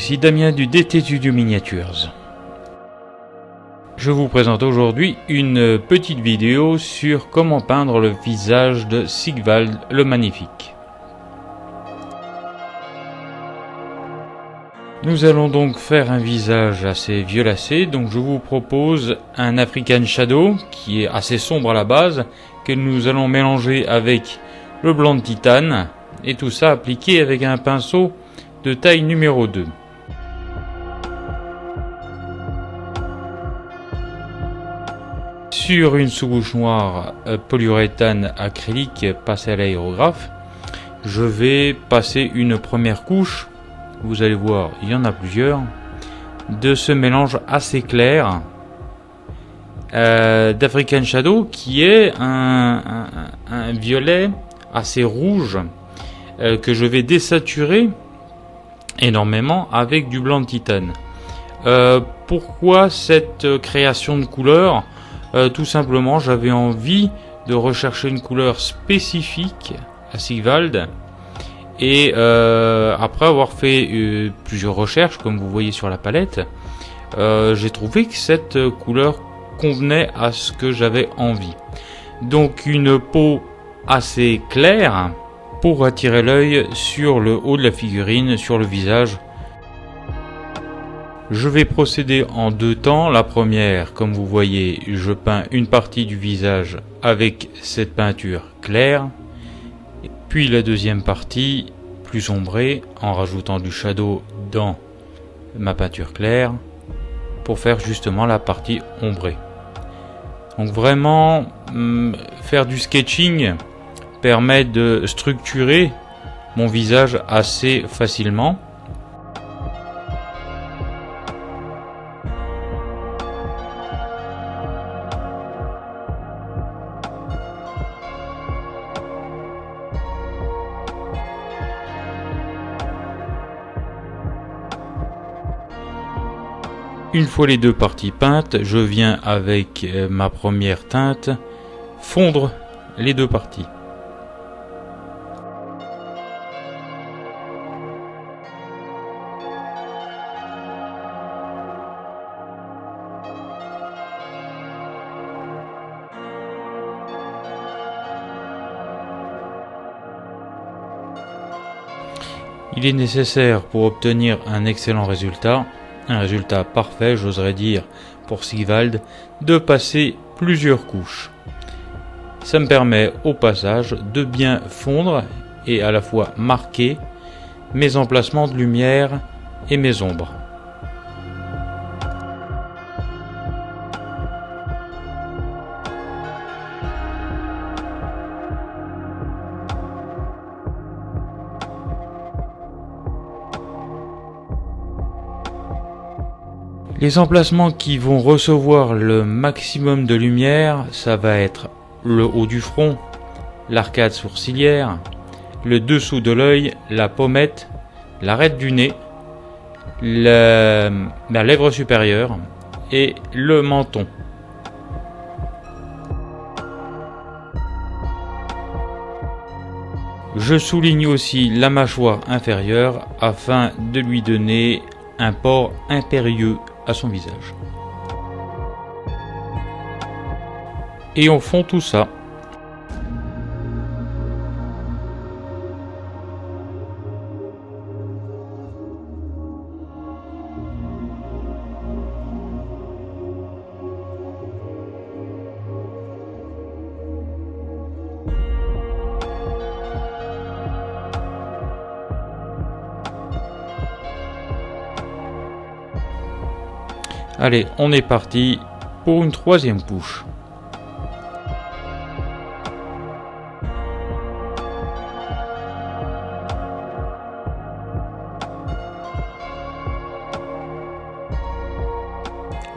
ici Damien du DT Studio Miniatures. Je vous présente aujourd'hui une petite vidéo sur comment peindre le visage de Sigvald le Magnifique. Nous allons donc faire un visage assez violacé, donc je vous propose un African Shadow qui est assez sombre à la base, que nous allons mélanger avec le blanc de titane, et tout ça appliqué avec un pinceau de taille numéro 2. Sur une sous-couche noire polyuréthane acrylique passée à l'aérographe, je vais passer une première couche, vous allez voir il y en a plusieurs, de ce mélange assez clair d'African Shadow qui est un violet assez rouge que je vais désaturer énormément avec du blanc de titane. Pourquoi cette création de couleur? Tout simplement, j'avais envie de rechercher une couleur spécifique à Sigvald, et après avoir fait plusieurs recherches, comme vous voyez sur la palette, j'ai trouvé que cette couleur convenait à ce que j'avais envie. Donc une peau assez claire pour attirer l'œil sur le haut de la figurine, sur le visage. Je vais procéder en deux temps. La première, comme vous voyez, je peins une partie du visage avec cette peinture claire. Puis la deuxième partie, plus sombrée, en rajoutant du shadow dans ma peinture claire, pour faire justement la partie ombrée. Donc vraiment, faire du sketching permet de structurer mon visage assez facilement. Une fois les deux parties peintes, je viens avec ma première teinte fondre les deux parties. Il est nécessaire pour obtenir un excellent résultat, un résultat parfait, j'oserais dire, pour Sigvald, de passer plusieurs couches. Ça me permet au passage de bien fondre et à la fois marquer mes emplacements de lumière et mes ombres. Les emplacements qui vont recevoir le maximum de lumière, ça va être le haut du front, l'arcade sourcilière, le dessous de l'œil, la pommette, l'arête du nez, la lèvre supérieure et le menton. Je souligne aussi la mâchoire inférieure afin de lui donner un port impérieux à son visage. Et on fond tout ça. Allez, on est parti pour une troisième couche.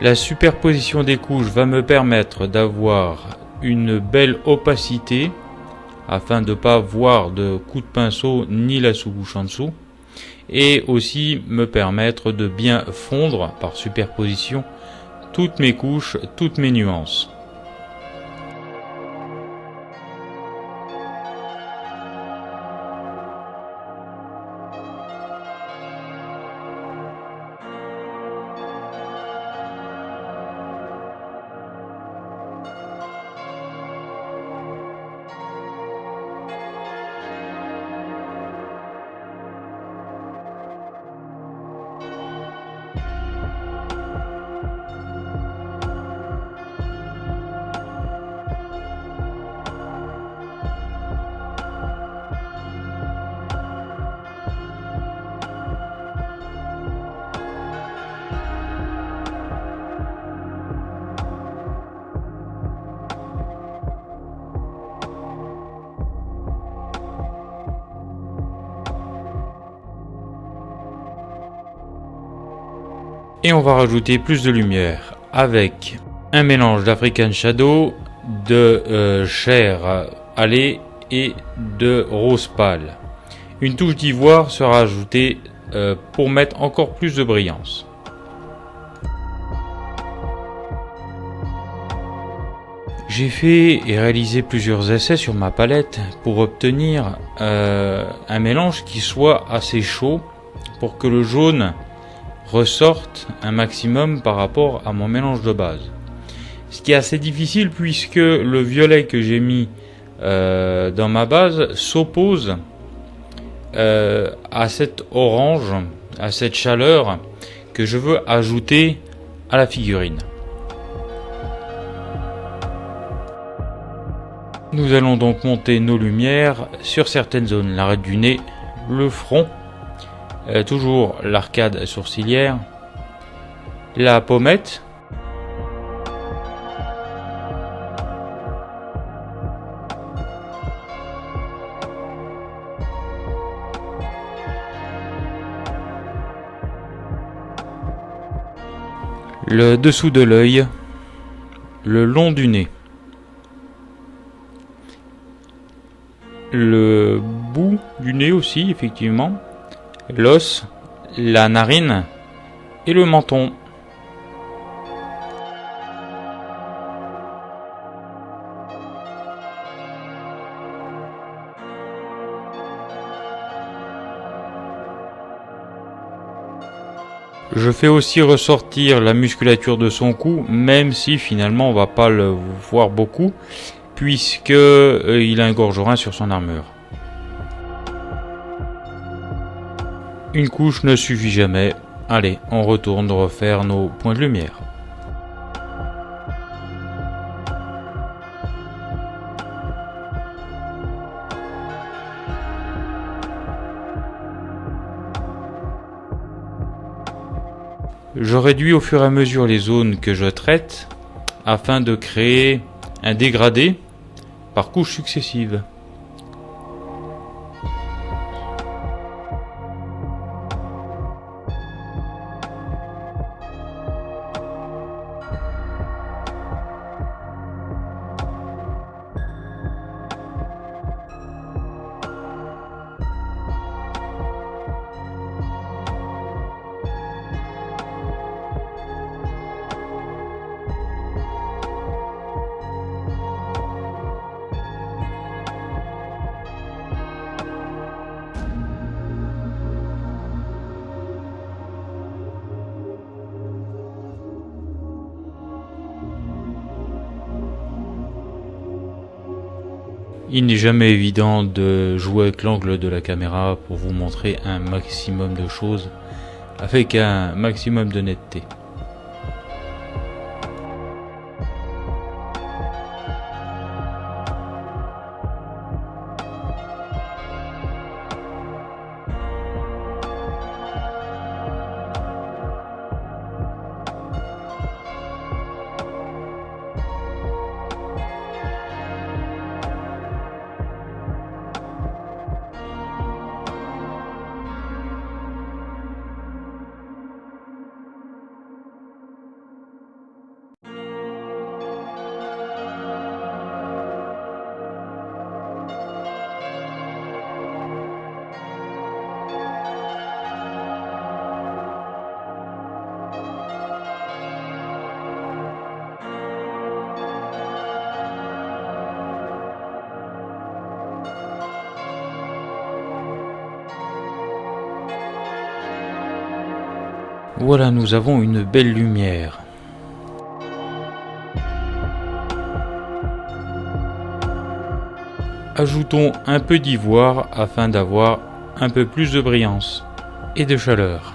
La superposition des couches va me permettre d'avoir une belle opacité afin de ne pas voir de coup de pinceau ni la sous-couche en dessous, et aussi me permettre de bien fondre par superposition toutes mes couches, toutes mes nuances. Et on va rajouter plus de lumière avec un mélange d'African Shadow, de chair allée et de rose pâle. Une touche d'ivoire sera ajoutée pour mettre encore plus de brillance. J'ai fait et réalisé plusieurs essais sur ma palette pour obtenir un mélange qui soit assez chaud pour que le jaune ressorte un maximum par rapport à mon mélange de base. Ce qui est assez difficile puisque le violet que j'ai mis dans ma base s'oppose à cet orange, à cette chaleur que je veux ajouter à la figurine. Nous allons donc monter nos lumières sur certaines zones, l'arête du nez, le front, toujours l'arcade sourcilière, la pommette, le dessous de l'œil, le long du nez, le bout du nez aussi effectivement, l'os, la narine et le menton. Je fais aussi ressortir la musculature de son cou, même si finalement on va pas le voir beaucoup, puisque il a un gorgerin sur son armure. Une couche ne suffit jamais. Allez, on retourne refaire nos points de lumière. Je réduis au fur et à mesure les zones que je traite afin de créer un dégradé par couches successives. Il n'est jamais évident de jouer avec l'angle de la caméra pour vous montrer un maximum de choses avec un maximum de netteté. Voilà, nous avons une belle lumière. Ajoutons un peu d'ivoire afin d'avoir un peu plus de brillance et de chaleur.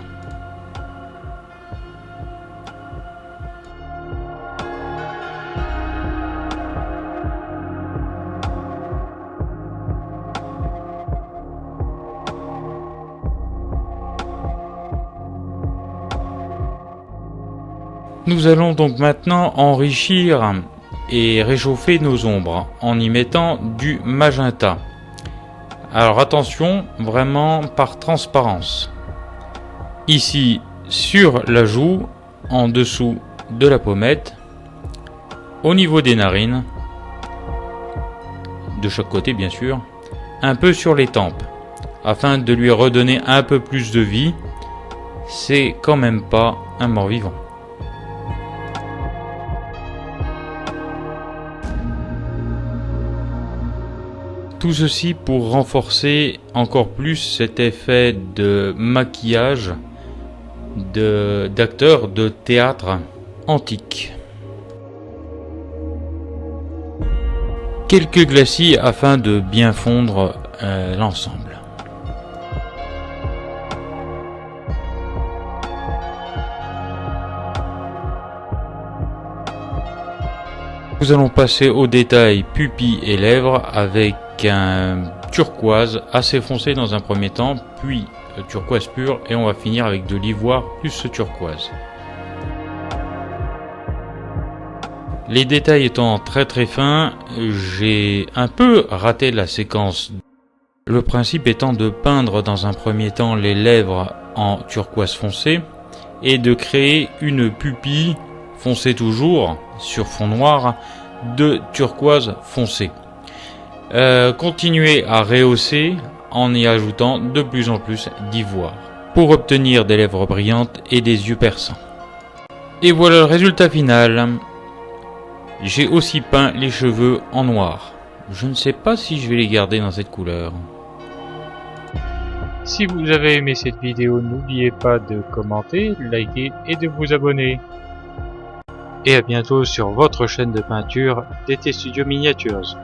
Nous allons donc maintenant enrichir et réchauffer nos ombres en y mettant du magenta. Alors attention, vraiment par transparence. Ici sur la joue en dessous de la pommette, au niveau des narines, de chaque côté bien sûr, un peu sur les tempes, afin de lui redonner un peu plus de vie. C'est quand même pas un mort-vivant. Tout ceci pour renforcer encore plus cet effet de maquillage d'acteurs de théâtre antique. Quelques glacis afin de bien fondre l'ensemble. Nous allons passer au détail pupilles et lèvres avec un turquoise assez foncé dans un premier temps, puis turquoise pur, et on va finir avec de l'ivoire plus ce turquoise. Les détails étant très fins, j'ai un peu raté la séquence. Le principe étant de peindre dans un premier temps les lèvres en turquoise foncé et de créer une pupille foncée toujours sur fond noir de turquoise foncé. Continuez à rehausser en y ajoutant de plus en plus d'ivoire pour obtenir des lèvres brillantes et des yeux perçants. Et voilà le résultat final. J'ai aussi peint les cheveux en noir. Je ne sais pas si je vais les garder dans cette couleur. Si vous avez aimé cette vidéo, n'oubliez pas de commenter, liker et de vous abonner. Et à bientôt sur votre chaîne de peinture DT Studio Miniatures.